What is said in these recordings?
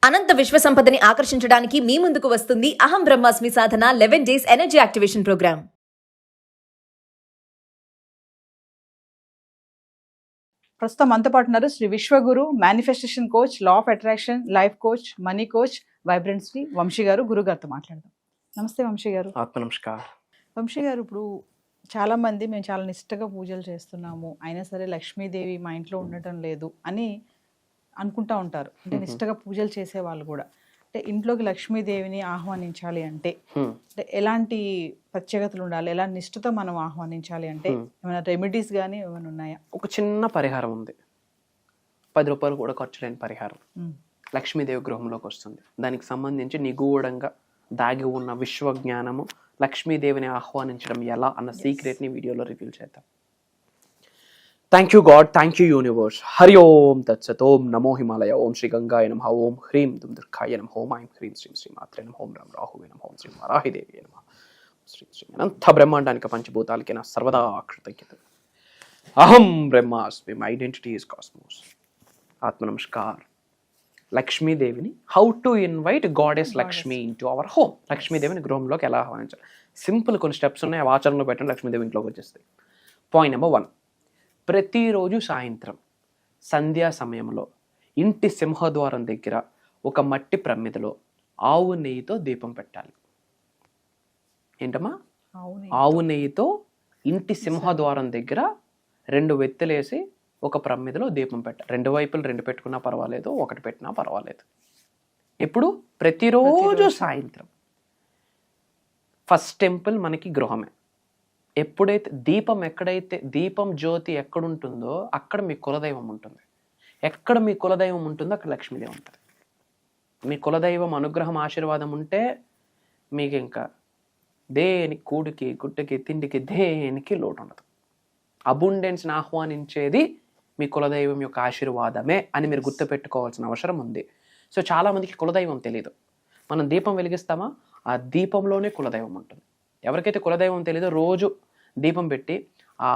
అనంత విశ్వ సంపదని ఆకర్షించడానికి మీ ముందుకు వస్తుంది Aham Brahmasmi Sadhana 11 days energy activation programme. ప్రస్తుతం మనతో పాటు ఉన్నారు Shri Vishwaguru manifestation coach, law of attraction, life coach, money coach, vibrant Shri Vamshi garu. గురుగారితో మాట్లాడదాం. నమస్తే వంశీ గారు. ఆత్మ నమస్కారం. వంశీ గారు, ఇప్పుడు చాలా మంది మేము చాలా నిష్టగా పూజలు చేస్తున్నాము, అయినా సరే లక్ష్మీదేవి మా ఇంట్లో ఉండటం లేదు అని అనుకుంటా ఉంటారు. అంటే నిష్టగా పూజలు చేసే వాళ్ళు కూడా, అంటే ఇంట్లోకి లక్ష్మీదేవిని ఆహ్వానించాలి అంటే ఎలాంటి ప్రత్యేకతలు ఉండాలి, ఎలాంటి నిష్ఠతో మనం ఆహ్వానించాలి అంటే ఏమైనా రెమెడీస్ కానీ ఏమైనా ఉన్నాయా? ఒక చిన్న పరిహారం ఉంది, 10 రూపాయలు కూడా ఖర్చు లేని పరిహారం. లక్ష్మీదేవి గృహంలోకి వస్తుంది. దానికి సంబంధించి నిగూఢంగా దాగి ఉన్న విశ్వజ్ఞానము, లక్ష్మీదేవిని ఆహ్వానించడం ఎలా అన్న సీక్రెట్ని వీడియోలో రివీల్ చేద్దాం. Thank you God, thank you universe. Hari ఓం తత్సత్. ఓం నమో హిమాలయ. ఓం శ్రీ గంగాయ నమః. ఓం హ్రీం దుమ్ దుర్గాయ నమః. ఓం ఐం హ్రీం శ్రీం శ్రీ మాత్రే నమః. ఓం రామ్ రాహువే నమః. ఓం శ్రీ వారాహిదేవి నమః. శ్రీ శ్రీ అనంత బ్రహ్మాండానికి పంచభూతాలకి నా సర్వదా కృతజ్ఞత. అహం బ్రహ్మాస్మి. My identity is cosmos. ఆత్మ నమస్కార్. లక్ష్మీదేవిని how to invite goddess Lakshmi in to our home. లక్ష్మీదేవిని గృహంలోకి ఎలా ఆహ్వానించాలి? సింపుల్ కొన్ని స్టెప్స్ ఉన్నాయి, అవి ఆచరణలో పెట్టండి, లక్ష్మీదేవి ఇంట్లోకి వచ్చేస్తాయి. పాయింట్ నెంబర్ 1, ప్రతిరోజు సాయంత్రం సంధ్యా సమయంలో ఇంటి సింహద్వారం దగ్గర ఒక మట్టి ప్రమిదలో ఆవు నెయ్యితో దీపం పెట్టాలి. ఏంటమ్మా? ఆవు నెయ్యితో ఇంటి సింహద్వారం దగ్గర 2 వెత్తులేసి ఒక ప్రమిదలో దీపం పెట్టాలి. 2 వైపులు 2 పెట్టుకున్నా పర్వాలేదు, 1 పెట్టినా పర్వాలేదు. ఇప్పుడు ప్రతిరోజు సాయంత్రం. ఫస్ట్ టెంపుల్ మనకి గృహమే. ఎప్పుడైతే ఎక్కడైతే దీపం జ్యోతి ఎక్కడుంటుందో అక్కడ మీ కులదైవం ఉంటుంది. ఎక్కడ మీ కులదైవం ఉంటుందో అక్కడ లక్ష్మీదేవి ఉంటుంది. మీ కులదైవం అనుగ్రహం, ఆశీర్వాదం ఉంటే మీకు ఇంకా దేనికి, కూడికి గుడ్డకి తిండికి దేనికి లోటు ఉండదు. అబుండెన్స్ని ఆహ్వానించేది మీ కులదైవం యొక్క ఆశీర్వాదమే అని మీరు గుర్తుపెట్టుకోవాల్సిన అవసరం ఉంది. సో చాలామందికి కులదైవం తెలియదు. మనం దీపం వెలిగిస్తామా, ఆ దీపంలోనే కులదైవం ఉంటుంది. ఎవరికైతే కులదైవం తెలియదో రోజు దీపం పెట్టి ఆ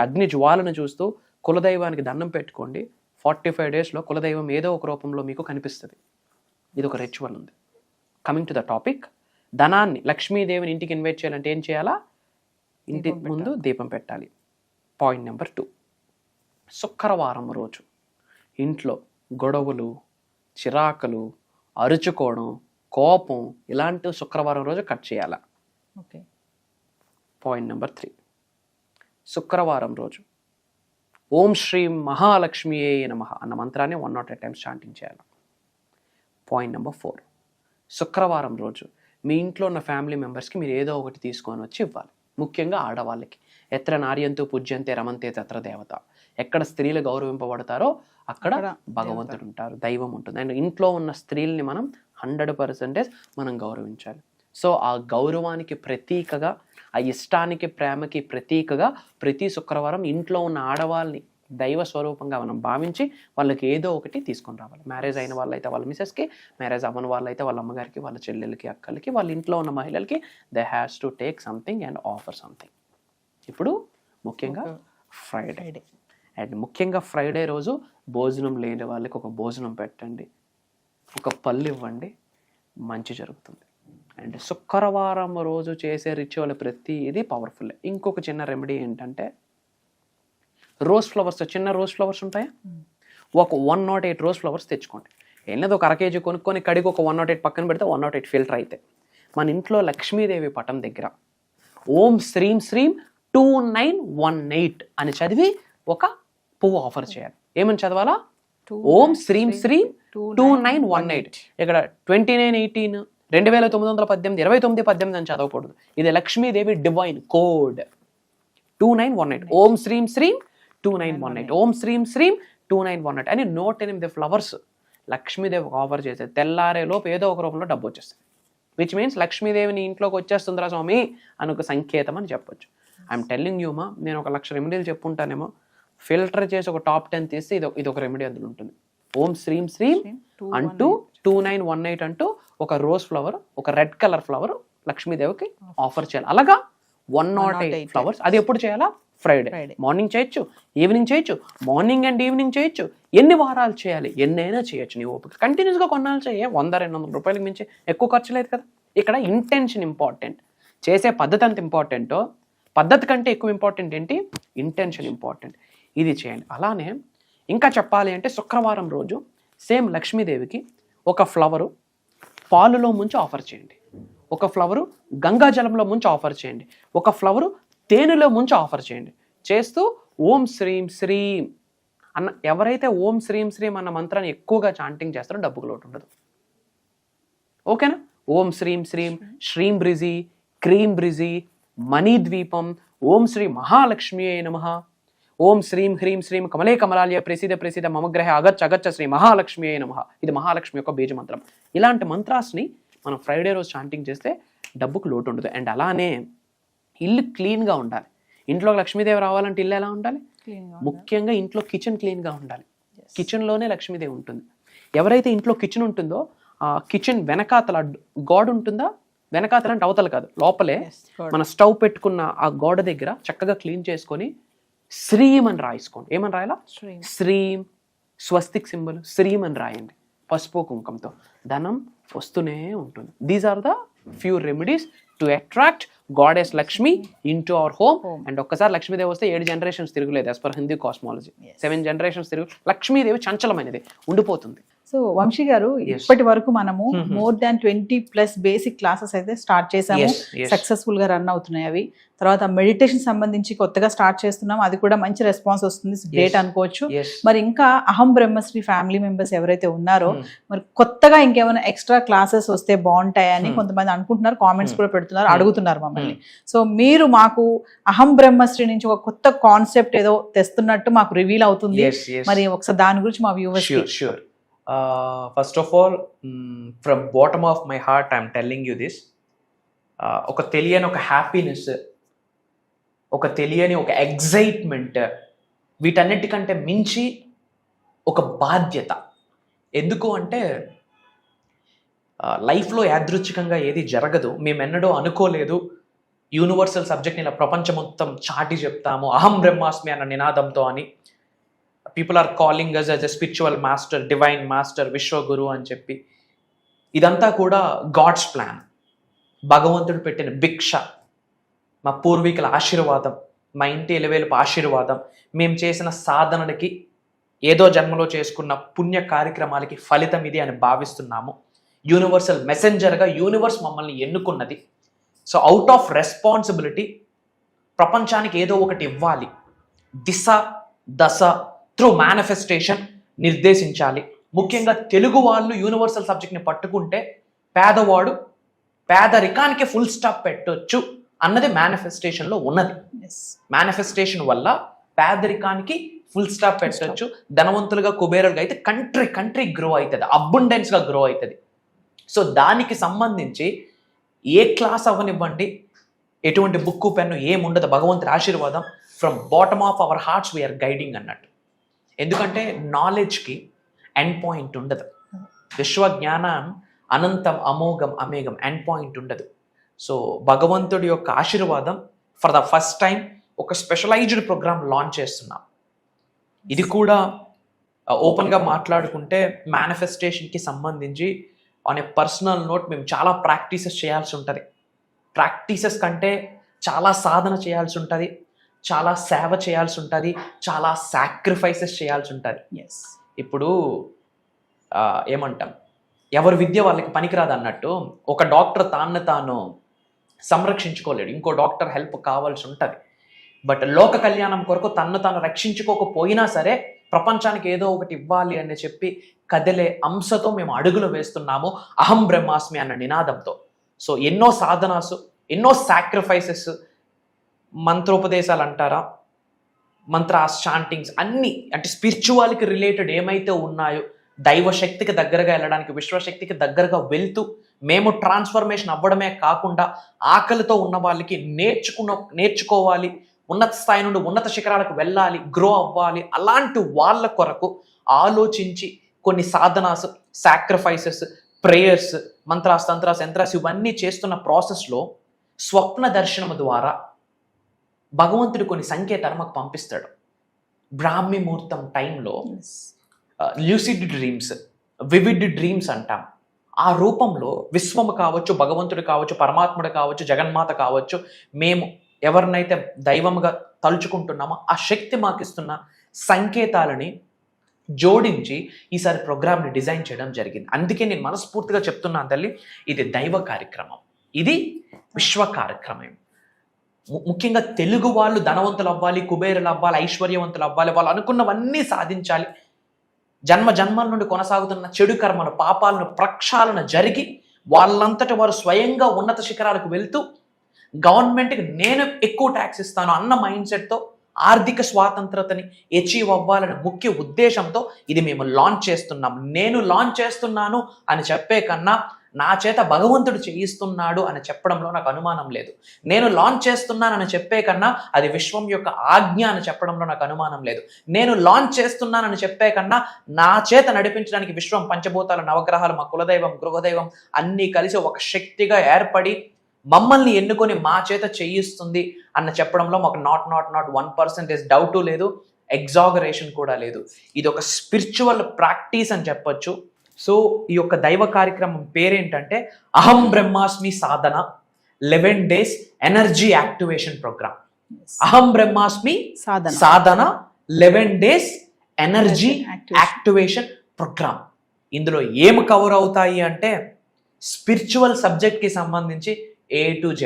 అగ్ని జ్వాలను చూస్తూ కులదైవానికి దండం పెట్టుకోండి. 45 డేస్లో కులదైవం ఏదో ఒక రూపంలో మీకు కనిపిస్తుంది. ఇది ఒక రిచువల్ ఉంది. కమింగ్ టు ద టాపిక్, ధనాన్ని, లక్ష్మీదేవిని ఇంటికి ఇన్వైట్ చేయాలంటే ఏం చేయాలా? ఇంటి ముందు దీపం పెట్టాలి. పాయింట్ నెంబర్ 2, శుక్రవారం రోజు ఇంట్లో గొడవలు, చిరాకులు, అరుచుకోవడం, కోపం ఇలాంటి శుక్రవారం రోజు కట్ చేయాలా. ఓకే. పాయింట్ నెంబర్ 3, శుక్రవారం రోజు ఓం శ్రీం మహాలక్ష్మియే నమః అన్న మంత్రాన్ని 108 టైమ్స్ చాంటింగ్ చేయాలి. పాయింట్ నెంబర్ 4, శుక్రవారం రోజు మీ ఇంట్లో ఉన్న ఫ్యామిలీ మెంబర్స్కి మీరు ఏదో ఒకటి తీసుకొని వచ్చి ఇవ్వాలి. ముఖ్యంగా ఆడవాళ్ళకి. ఎత్ర నార్యంతో పూజ్యంతే రమంతే తత్ర దేవత. ఎక్కడ స్త్రీలు గౌరవింపబడతారో అక్కడ భగవంతుడు ఉంటారు, దైవం ఉంటుంది. అండ్ ఇంట్లో ఉన్న స్త్రీల్ని మనం 100% మనం గౌరవించాలి. సో ఆ గౌరవానికి ప్రతీకగా, ఆ ఇష్టానికి, ప్రేమకి ప్రతీకగా ప్రతి శుక్రవారం ఇంట్లో ఉన్న ఆడవాళ్ళని దైవ స్వరూపంగా మనం భావించి వాళ్ళకి ఏదో ఒకటి తీసుకొని రావాలి. మ్యారేజ్ అయిన వాళ్ళైతే వాళ్ళ మిసెస్కి, మ్యారేజ్ అవ్వని వాళ్ళైతే వాళ్ళ అమ్మగారికి, వాళ్ళ చెల్లెలకి, అక్కలకి, వాళ్ళ ఇంట్లో ఉన్న మహిళలకి they has to take something and offer something. ఇప్పుడు ముఖ్యంగా ఫ్రైడే, అండ్ ముఖ్యంగా ఫ్రైడే రోజు భోజనం లేని వాళ్ళకి ఒక భోజనం పెట్టండి, ఒక పళ్ళు ఇవ్వండి, మంచి జరుగుతుంది. అండ్ శుక్రవారం రోజు చేసే రిచువల్ ప్రతి ఇది పవర్ఫుల్. ఇంకొక చిన్న రెమెడీ ఏంటంటే, రోజ్ ఫ్లవర్స్, చిన్న రోజ్ ఫ్లవర్స్ ఉంటాయా, ఒక 108 రోజ్ ఫ్లవర్స్ తెచ్చుకోండి. ఏం ఒక 1 kg కొనుక్కొని కడిగి ఒక 108 పక్కన పెడితే 108 ఫిల్టర్ అయితే మన ఇంట్లో లక్ష్మీదేవి పటం దగ్గర ఓం శ్రీం శ్రీం 2918 అని చదివి ఒక పువ్వు ఆఫర్ చేయాలి. ఏమని చదవాలా? ఓం శ్రీం శ్రీం 2918. ఇక్కడ 2918, 2918, 2918 అని చదవకూడదు. ఇది లక్ష్మీదేవి డివైన్ కోడ్ 2918. ఓం శ్రీం శ్రీం 2918, ఓం శ్రీం శ్రీం 2918 అని 108 ఫ్లవర్స్ లక్ష్మీదేవి ఆఫర్ చేసే తెల్లారే లోపు ఏదో ఒక రూపంలో డబ్బు వచ్చేస్తుంది. విచ్ మీన్స్ లక్ష్మీదేవిని ఇంట్లోకి వచ్చేస్తుందిరా స్వామి అని ఒక సంకేతం అని చెప్పొచ్చు. ఐఎమ్ టెల్లింగ్ యూ మా, నేను ఒక 1,00,000 రెమెడీలు చెప్పుంటానేమో, ఫిల్టర్ చేసి ఒక టాప్ 10 తీసి ఇది ఒక రెమెడీ అందులో ఉంటుంది. ఓం శ్రీం శ్రీం అంటూ 2918 అంటూ ఒక రోజ్ ఫ్లవర్, ఒక రెడ్ కలర్ ఫ్లవర్ లక్ష్మీదేవికి ఆఫర్ చేయాలి. అలాగా 108 ఫ్లవర్స్. అది ఎప్పుడు చేయాలా? ఫ్రైడే. Friday. మార్నింగ్ చేయొచ్చు, ఈవినింగ్ చేయొచ్చు, మార్నింగ్ అండ్ ఈవినింగ్ చేయొచ్చు. ఎన్ని వారాలు చేయాలి? ఎన్నైనా చేయొచ్చు. నీ ఓపిక కంటిన్యూస్గా కొన్నాళ్ళు చేయ 100-200 రూపాయలకి మించి ఎక్కువ ఖర్చు లేదు కదా. ఇక్కడ ఇంటెన్షన్ ఇంపార్టెంట్. చేసే పద్ధతి అంత ఇంపార్టెంటో, పద్ధతి కంటే ఎక్కువ ఇంపార్టెంట్ ఏంటి? Intention important. ఇది చేయండి. అలానే ఇంకా చెప్పాలి అంటే శుక్రవారం రోజు సేమ్ లక్ష్మీదేవికి ఒక ఫ్లవరు పాలులో ముంచి ఆఫర్ చేయండి, ఒక ఫ్లవరు గంగాజలంలో ముంచి ఆఫర్ చేయండి, ఒక ఫ్లవరు తేనెలో ముంచి ఆఫర్ చేయండి. చేస్తూ ఓం శ్రీం శ్రీం అన్న, ఎవరైతే ఓం శ్రీం శ్రీం అన్న మంత్రాన్ని ఎక్కువగా చాంటింగ్ చేస్తారో డబ్బుకు లోటు ఉండదు. ఓకేనా? ఓం శ్రీం శ్రీం, శ్రీం బ్రిజి, క్రీం బ్రిజి, మణి ద్వీపం, ఓం శ్రీ మహాలక్ష్మియే నమః, ఓం శ్రీం హ్రీం శ్రీం కమలే కమలాలయ ప్రసిద్ధ ప్రసిద్ధ మమగ్రహ అగచ్చ శ్రీ మహాలక్ష్మియే నమః. ఇది మహాలక్ష్మి యొక్క బీజ మంత్రం. ఇలాంటి మంత్రాస్ని మనం ఫ్రైడే రోజు చాంటింగ్ చేస్తే డబ్బుకు లోటు ఉండదు. అండ్ అలానే ఇల్లు క్లీన్గా ఉండాలి. ఇంట్లో లక్ష్మీదేవి రావాలంటే ఇల్లు ఎలా ఉండాలి? ముఖ్యంగా ఇంట్లో కిచెన్ క్లీన్గా ఉండాలి. కిచెన్లోనే లక్ష్మీదేవి ఉంటుంది. ఎవరైతే ఇంట్లో కిచెన్ ఉంటుందో ఆ కిచెన్ వెనకాతల గోడ ఉంటుందా, వెనకాతల అంటే అవతల కాదు, లోపలే మన స్టవ్ పెట్టుకున్న ఆ గోడ దగ్గర చక్కగా క్లీన్ చేసుకొని శ్రీం అని రాయించుకోండి. ఏమని రాయాలా? శ్రీం, స్వస్తిక్ సింబల్ శ్రీం అని రాయండి పసుపు కుంకంతో. ధనం వస్తూనే ఉంటుంది. These are the few remedies to attract goddess Lakshmi into our home. And ఒక్కసారి లక్ష్మీదేవి వస్తే 7 జనరేషన్స్ తిరుగులేదు as per Hindu cosmology. 7 generations తిరుగు. లక్ష్మీదేవి చంచలమైనది, ఉండిపోతుంది. సో వంశీ గారు, ఇప్పటి వరకు మనము మోర్ దాన్ 20+ బేసిక్ క్లాసెస్ అయితే స్టార్ట్ చేసాము. సక్సెస్ఫుల్ గా రన్ అవుతున్నాయి అవి. తర్వాత మెడిటేషన్ సంబంధించి కొత్తగా స్టార్ట్ చేస్తున్నాం, అది కూడా మంచి రెస్పాన్స్ వస్తుంది, గ్రేట్ అనుకోవచ్చు. మరి ఇంకా అహం బ్రహ్మశ్రీ ఫ్యామిలీ మెంబర్స్ ఎవరైతే ఉన్నారో మరి కొత్తగా ఇంకేమైనా ఎక్స్ట్రా క్లాసెస్ వస్తే బాగుంటాయని కొంతమంది అనుకుంటున్నారు, కామెంట్స్ కూడా పెడుతున్నారు, అడుగుతున్నారు మమ్మల్ని. సో మీరు మాకు అహం బ్రహ్మశ్రీ నుంచి ఒక కొత్త కాన్సెప్ట్ ఏదో తెస్తున్నట్టు మాకు రివీల్ అవుతుంది. మరి ఒకసారి దాని గురించి మా viewers. Sure. First of all, from bottom of my heart, I'm telling you this. ఒక తెలియని ఒక హ్యాపీనెస్, ఒక తెలియని ఒక ఎగ్జైట్మెంట్, వీటన్నిటికంటే మించి ఒక బాధ్యత. ఎందుకు అంటే లైఫ్లో యాదృచ్ఛికంగా ఏది జరగదు. మేమెన్నడూ అనుకోలేదు యూనివర్సల్ సబ్జెక్ట్ని ఇలా ప్రపంచం మొత్తం చాటి చెప్తాము అహం బ్రహ్మాస్మి అన్న నినాదంతో అని. People are calling us as a spiritual master, divine master, Vishwaguru అని చెప్పి. ఇదంతా కూడా గాడ్స్ ప్లాన్, భగవంతుడు పెట్టిన భిక్ష, మా పూర్వీకుల ఆశీర్వాదం, మా ఇంటి ఎలవేలుపు ఆశీర్వాదం, మేము చేసిన సాధనలకి, ఏదో జన్మలో చేసుకున్న పుణ్య కార్యక్రమాలకి ఫలితం ఇది అని భావిస్తున్నాము. యూనివర్సల్ మెసెంజర్గా యూనివర్స్ మమ్మల్ని ఎన్నుకున్నది. సో అవుట్ ఆఫ్ రెస్పాన్సిబిలిటీ ప్రపంచానికి ఏదో ఒకటి ఇవ్వాలి. దిశ దశ త్రూ మేనిఫెస్టేషన్ నిర్దేశించాలి. ముఖ్యంగా తెలుగు వాళ్ళు యూనివర్సల్ సబ్జెక్ట్ని పట్టుకుంటే పేదవాడు పేదరికానికి ఫుల్ స్టాప్ పెట్టొచ్చు అన్నది మేనిఫెస్టేషన్లో ఉన్నది. మేనిఫెస్టేషన్ వల్ల పేదరికానికి ఫుల్ స్టాప్ పెట్టొచ్చు. ధనవంతులుగా కుబేరులుగా అయితే కంట్రీ గ్రో అవుతుంది, అబండెన్స్గా గ్రో అవుతుంది. సో దానికి సంబంధించి ఏ క్లాస్ అవ్వనివ్వండి, ఎటువంటి బుక్కు పెన్ను ఏముండదు, భగవంతుడి ఆశీర్వాదం from bottom of our hearts we are guiding అన్నట్టు. ఎందుకంటే నాలెడ్జ్కి ఎండ్ పాయింట్ ఉండదు. విశ్వజ్ఞానం అనంతం, అమోఘం, అమేఘం, ఎండ్ పాయింట్ ఉండదు. సో భగవంతుడి యొక్క ఆశీర్వాదం ఫర్ ద ఫస్ట్ టైం ఒక స్పెషలైజ్డ్ ప్రోగ్రామ్ లాంచ్ చేస్తున్నాం. ఇది కూడా ఓపెన్గా మాట్లాడుకుంటే మేనిఫెస్టేషన్కి సంబంధించి ఆన్ ఏ పర్సనల్ నోట్ మేము చాలా ప్రాక్టీసెస్ చేయాల్సి ఉంటుంది. ప్రాక్టీసెస్ కంటే చాలా సాధన చేయాల్సి ఉంటుంది, చాలా సేవ చేయాల్సి ఉంటుంది, చాలా సాక్రిఫైసెస్ చేయాల్సి ఉంటుంది. ఇప్పుడు ఏమంటాం, ఎవరి విద్య వాళ్ళకి పనికిరాదు అన్నట్టు ఒక డాక్టర్ తాను సంరక్షించుకోలేడు, ఇంకో డాక్టర్ హెల్ప్ కావాల్సి ఉంటుంది. బట్ లోక కళ్యాణం కొరకు తాను రక్షించుకోకపోయినా సరే ప్రపంచానికి ఏదో ఒకటి ఇవ్వాలి అని చెప్పి కదిలే అంశతో మేము అడుగులు వేస్తున్నాము అహం బ్రహ్మాస్మి అన్న నినాదంతో. సో ఎన్నో సాధనాసు, ఎన్నో సాక్రిఫైసెస్, మంత్రోపదేశాలు అంటారా, మంత్రాస్, చాంటింగ్స్ అన్నీ, అంటే స్పిరిచువాలిటీకి రిలేటెడ్ ఏమైతే ఉన్నాయో దైవశక్తికి దగ్గరగా వెళ్ళడానికి, విశ్వశక్తికి దగ్గరగా వెళ్తూ మేము ట్రాన్స్ఫర్మేషన్ అవ్వడమే కాకుండా ఆకలితో ఉన్న వాళ్ళకి నేర్చుకోవాలి, ఉన్నత స్థాయి నుండి ఉన్నత శిఖరాలకు వెళ్ళాలి, గ్రో అవ్వాలి, అలాంటి వాళ్ళ కొరకు ఆలోచించి కొన్ని Sadhana's, sacrifices, prayers, mantras, తంత్రాస్, yantras ఇవన్నీ చేస్తున్న ప్రాసెస్లో స్వప్న దర్శనం ద్వారా భగవంతుడు కొన్ని సంకేతాలు మాకు పంపిస్తాడు. బ్రాహ్మీ ముహూర్తం టైంలో ల్యూసిడ్ డ్రీమ్స్, వివిడ్ డ్రీమ్స్ అంటాం. ఆ రూపంలో విశ్వము కావచ్చు, భగవంతుడు కావచ్చు, పరమాత్ముడు కావచ్చు, జగన్మాత కావచ్చు, మేము ఎవరినైతే దైవముగా తలుచుకుంటున్నామో ఆ శక్తి మాకు ఇస్తున్న సంకేతాలని జోడించి ఈసారి ప్రోగ్రామ్ని డిజైన్ చేయడం జరిగింది. అందుకే నేను మనస్ఫూర్తిగా చెప్తున్నాను తల్లి, ఇది దైవ కార్యక్రమం, ఇది విశ్వ కార్యక్రమం. ముఖ్యంగా తెలుగు వాళ్ళు ధనవంతులు అవ్వాలి, కుబేరులు అవ్వాలి, ఐశ్వర్యవంతులు అవ్వాలి, వాళ్ళు అనుకున్నవన్నీ సాధించాలి. జన్మ జన్మల నుండి కొనసాగుతున్న చెడు కర్మలు, పాపాలను ప్రక్షాళన జరిగి వాళ్ళంతటి వారు స్వయంగా ఉన్నత శిఖరాలకు వెళ్తూ గవర్నమెంట్కి నేను ఎక్కువ ట్యాక్స్ ఇస్తాను అన్న మైండ్ సెట్తో ఆర్థిక స్వాతంత్రతని అచీవ్ అవ్వాలనే ముఖ్య ఉద్దేశంతో ఇది మేము లాంచ్ చేస్తున్నాం. నేను లాంచ్ చేస్తున్నాను అని చెప్పే కన్నా నా చేత భగవంతుడు చేయిస్తున్నాడు అని చెప్పడంలో నాకు అనుమానం లేదు. నేను లాంచ్ చేస్తున్నానని చెప్పే కన్నా అది విశ్వం యొక్క ఆజ్ఞ అని చెప్పడంలో నాకు అనుమానం లేదు. నేను లాంచ్ చేస్తున్నానని చెప్పే కన్నా నా చేత నడిపించడానికి విశ్వం, పంచభూతాలు, నవగ్రహాలు, మా కులదైవం, గృహదైవం అన్నీ కలిసి ఒక శక్తిగా ఏర్పడి మమ్మల్ని ఎన్నుకొని మా చేత చేయిస్తుంది అన్న చెప్పడంలో మాకు నాట్ 1% డౌటు లేదు, ఎగ్జాగరేషన్ కూడా లేదు. ఇది ఒక స్పిరిచువల్ ప్రాక్టీస్ అని చెప్పొచ్చు. సో ఈ యొక్క దైవ కార్యక్రమం పేరేంటంటే అహం Brahmasmi Sadhana 11 days energy activation programme. అహం Brahmasmi Sadhana 11 days energy activation programme. ఇందులో ఏం కవర్ అవుతాయి అంటే స్పిరిచువల్ సబ్జెక్ట్కి సంబంధించి A to Z,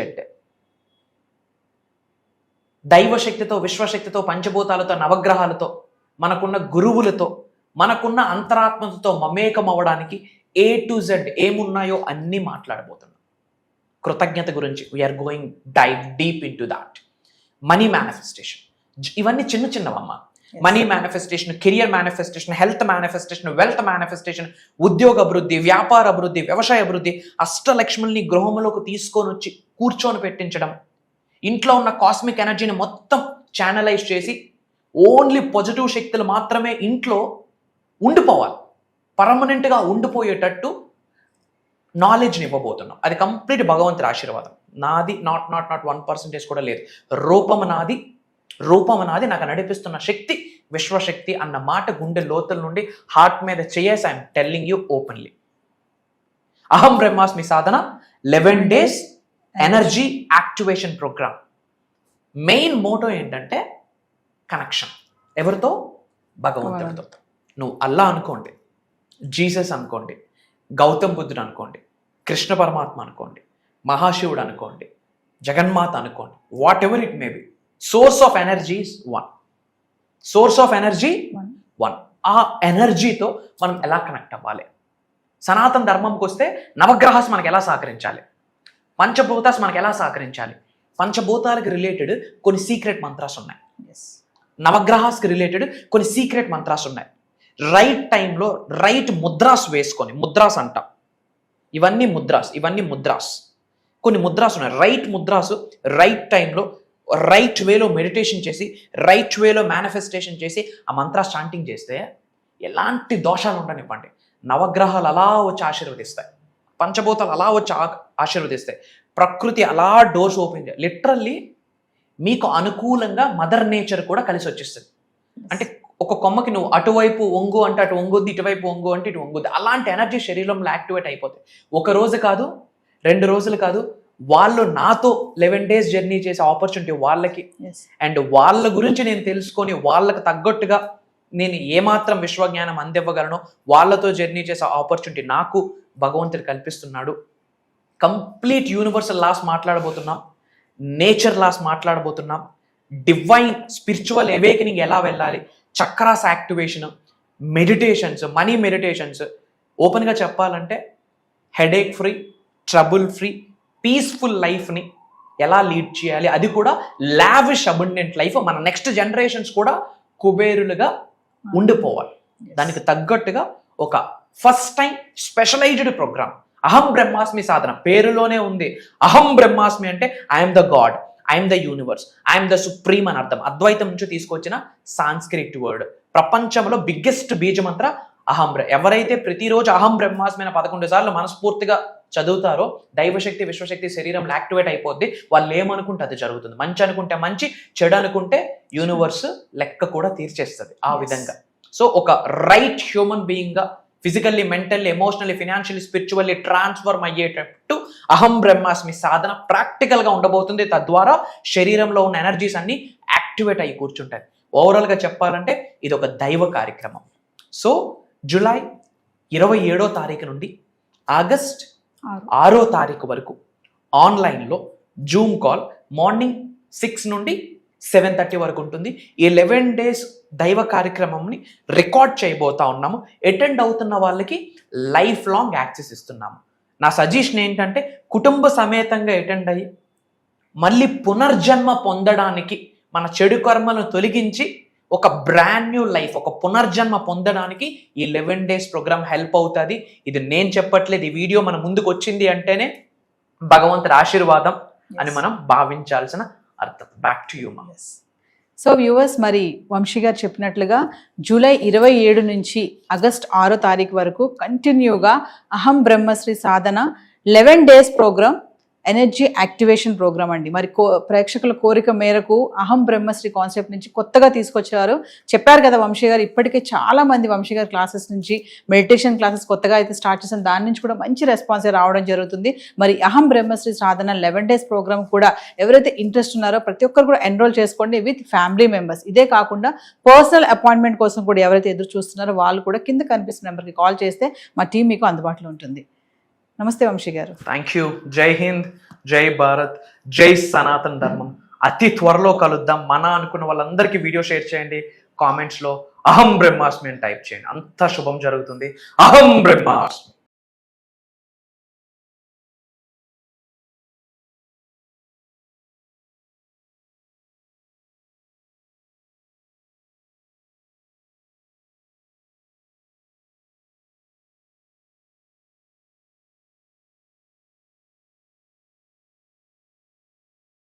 దైవశక్తితో, విశ్వశక్తితో, పంచభూతాలతో, నవగ్రహాలతో, మనకున్న గురువులతో, మనకున్న అంతరాత్మతో మమేకం అవ్వడానికి A to Z ఏమున్నాయో అన్నీ మాట్లాడబోతున్నాం. కృతజ్ఞత గురించి we're going dive deep into that. Money manifestation, ఇవన్నీ చిన్న చిన్నవమ్మ. Money manifestation, career manifestation, health manifestation, wealth manifestation, ఉద్యోగ అభివృద్ధి, వ్యాపార అభివృద్ధి, వ్యవసాయ అభివృద్ధి, అష్టలక్ష్ముల్ని గృహంలోకి తీసుకొని వచ్చి కూర్చొని పెట్టించడం, ఇంట్లో ఉన్న కాస్మిక్ ఎనర్జీని మొత్తం ఛానలైజ్ చేసి ఓన్లీ పాజిటివ్ శక్తులు మాత్రమే ఇంట్లో ఉండిపోవాలి, పర్మనెంట్గా ఉండిపోయేటట్టు నాలెడ్జ్ని ఇవ్వబోతున్నాం. అది కంప్లీట్ భగవంతుడి ఆశీర్వాదం. నాది నాట్ 1% కూడా లేదు. రూపము నాది, నాకు నడిపిస్తున్న శక్తి విశ్వశక్తి అన్న మాట గుండె లోతుల నుండి హార్ట్ మీద చేసి I'm telling you openly. Aham Brahmasmi Sadhana 11 days energy activation programme. Main motto ఏంటంటే కనెక్షన్. ఎవరితో? భగవంతుడితో. నువ్వు అల్లా అనుకోండి, జీసస్ అనుకోండి, గౌతమ్ బుద్ధుడు అనుకోండి, కృష్ణ పరమాత్మ అనుకోండి, మహాశివుడు అనుకోండి, జగన్మాత అనుకోండి, what ever it may be, source of energy is one. Source of energy one. ఆ ఎనర్జీతో మనం ఎలా కనెక్ట్ అవ్వాలి? సనాతన ధర్మంకి వస్తే నవగ్రహాస్ మనకు ఎలా సహకరించాలి, పంచభూతాస్ మనకు ఎలా సహకరించాలి, పంచభూతాలకు రిలేటెడ్ కొన్ని సీక్రెట్ మంత్రాస్ ఉన్నాయి, నవగ్రహాస్కి రిలేటెడ్ కొన్ని సీక్రెట్ మంత్రాస్ ఉన్నాయి. రైట్ టైంలో రైట్ ముద్రాస్ వేసుకొని, ముద్రాస్ అంటాం, ఇవన్నీ ముద్రాస్, కొన్ని ముద్రాస్ ఉన్నాయి. రైట్ ముద్రాస్ రైట్ టైంలో రైట్ వేలో మెడిటేషన్ చేసి, రైట్ వేలో మేనిఫెస్టేషన్ చేసి ఆ మంత్ర చాంటింగ్ చేస్తే ఎలాంటి దోషాలు ఉండనివ్వండి. నవగ్రహాలు అలా వచ్చి ఆశీర్వదిస్తాయి, పంచభూతాలు అలా వచ్చి ఆశీర్వదిస్తాయి, ప్రకృతి అలా డోర్స్ ఓపెన్ చేయాలి. లిటరల్లీ మీకు అనుకూలంగా మదర్ నేచర్ కూడా కలిసి వచ్చేస్తుంది. అంటే ఒక కొమ్మకి నువ్వు అటువైపు ఒంగు అంటే అటు ఒంగుద్ది, ఇటువైపు ఒంగు అంటే ఇటు ఒంగుద్ది. అలాంటి ఎనర్జీ శరీరంలో యాక్టివేట్ అయిపోతాయి. ఒక రోజు కాదు, 2 రోజులు కాదు, వాళ్ళు నాతో 11 days జర్నీ చేసే ఆపర్చునిటీ వాళ్ళకి. అండ్ వాళ్ళ గురించి నేను తెలుసుకొని వాళ్ళకి తగ్గట్టుగా నేను ఏమాత్రం విశ్వజ్ఞానం అందివ్వగలను, వాళ్ళతో జర్నీ చేసే ఆపర్చునిటీ నాకు భగవంతుడు కల్పిస్తున్నాడు. కంప్లీట్ యూనివర్సల్ లాస్ మాట్లాడబోతున్నాం, నేచర్ లాస్ మాట్లాడబోతున్నాం, డివైన్ స్పిరిచువల్ అవేకనింగ్ ఎలా వెళ్ళాలి, chakras activation, meditations, money meditations. ఓపెన్గా చెప్పాలంటే headache free, trouble free, peaceful లైఫ్ని ఎలా లీడ్ చేయాలి, అది కూడా లావిష్ అబండెంట్ లైఫ్. మన నెక్స్ట్ జనరేషన్స్ కూడా కుబేరులుగా ఉండిపోవాలి. దానికి తగ్గట్టుగా ఒక ఫస్ట్ టైం స్పెషలైజ్డ్ ప్రోగ్రామ్ అహం బ్రహ్మాస్మి సాధన. పేరులోనే ఉంది అహం బ్రహ్మాస్మి అంటే I'm the God, I'm the universe, I'm the supreme అని అర్థం. అద్వైతం నుంచి తీసుకొచ్చిన సాంస్క్రిట్ వర్డ్. ప్రపంచంలో బిగ్గెస్ట్ బీజమంత్ర అహం. ఎవరైతే ప్రతిరోజు అహం బ్రహ్మాస్మి 11 సార్లు మనస్ఫూర్తిగా చదువుతారో దైవశక్తి విశ్వశక్తి శరీరంలో యాక్టివేట్ అయిపోద్ది. వాళ్ళు ఏమనుకుంటే అది జరుగుతుంది. మంచి అనుకుంటే మంచి, చెడు అనుకుంటే యూనివర్స్ లెక్క కూడా తీర్చేస్తుంది ఆ విధంగా. సో ఒక రైట్ హ్యూమన్ బీయింగ్ గా physically, mentally, emotionally, financially, spiritually transform అయ్యేటట్టు అహం బ్రహ్మాస్మి సాధన ప్రాక్టికల్ గా ఉండబోతుంది. తద్వారా శరీరంలో ఉన్న ఎనర్జీస్ అన్ని యాక్టివేట్ అయ్యి కూర్చుంటాయి. ఓవరాల్ గా చెప్పాలంటే ఇది ఒక దైవ కార్యక్రమం. సో జూలై 27వ తారీఖు నుండి ఆగస్ట్ 6వ తారీఖు వరకు ఆన్లైన్లో జూమ్ కాల్ మార్నింగ్ 6 నుండి 7:30 వరకు ఉంటుంది. ఈ 11 days దైవ కార్యక్రమంని రికార్డ్ చేయబోతా ఉన్నాము. అటెండ్ అవుతున్న వాళ్ళకి లైఫ్ లాంగ్ యాక్సెస్ ఇస్తున్నాము. నా సజెషన్ ఏంటంటే కుటుంబ సమేతంగా అటెండ్ అయ్యి మళ్ళీ పునర్జన్మ పొందడానికి, మన చెడు కర్మలను తొలగించి ఒక బ్రాండ్ న్యూ లైఫ్, ఒక పునర్జన్మ పొందడానికి ఈ 11 days ప్రోగ్రామ్ హెల్ప్ అవుతుంది. ఇది నేను చెప్పట్లేదు, ఈ వీడియో మన ముందుకు వచ్చింది అంటేనే భగవంతుడి ఆశీర్వాదం అని మనం భావించాల్సిన అర్థం. బ్యాక్ టు యూ మా. సో వ్యూవర్స్, మరి వంశీ గారు చెప్పినట్లుగా జూలై 27 నుంచి ఆగస్ట్ 6వ తారీఖు వరకు కంటిన్యూగా Aham Brahmashri Sadhana 11 days programme, energy activation programme అండి. మరి ప్రేక్షకుల కోరిక మేరకు అహం బ్రహ్మశ్రీ కాన్సెప్ట్ నుంచి కొత్తగా తీసుకొచ్చారు. చెప్పారు కదా వంశీ గారు, ఇప్పటికే చాలా మంది వంశీ గారి క్లాసెస్ నుంచి మెడిటేషన్ క్లాసెస్ కొత్తగా అయితే స్టార్ట్ చేసిన దాని నుంచి కూడా మంచి రెస్పాన్స్ రావడం జరుగుతుంది. మరి అహం బ్రహ్మశ్రీ సాధన 11 days ప్రోగ్రామ్ కూడా ఎవరైతే ఇంట్రెస్ట్ ఉన్నారో ప్రతి ఒక్కరు కూడా ఎన్రోల్ చేసుకోండి విత్ ఫ్యామిలీ మెంబర్స్. ఇదే కాకుండా పర్సనల్ అపాయింట్మెంట్ కోసం కూడా ఎవరైతే ఎదురు చూస్తున్నారో వాళ్ళు కూడా కింద కనిపిస్తున్న నెంబర్కి కాల్ చేస్తే మా టీం మీకు అందుబాటులో ఉంటుంది. నమస్తే వంశీ గారు. Thank you. జై హింద్, జై భారత్, జై సనాతన ధర్మం. అతి త్వరలో కలుద్దాం. మన అనుకున్న వాళ్ళందరికీ వీడియో షేర్ చేయండి. కామెంట్స్లో అహం బ్రహ్మాస్మి అని టైప్ చేయండి. అంతా శుభం జరుగుతుంది. అహం బ్రహ్మాస్మి.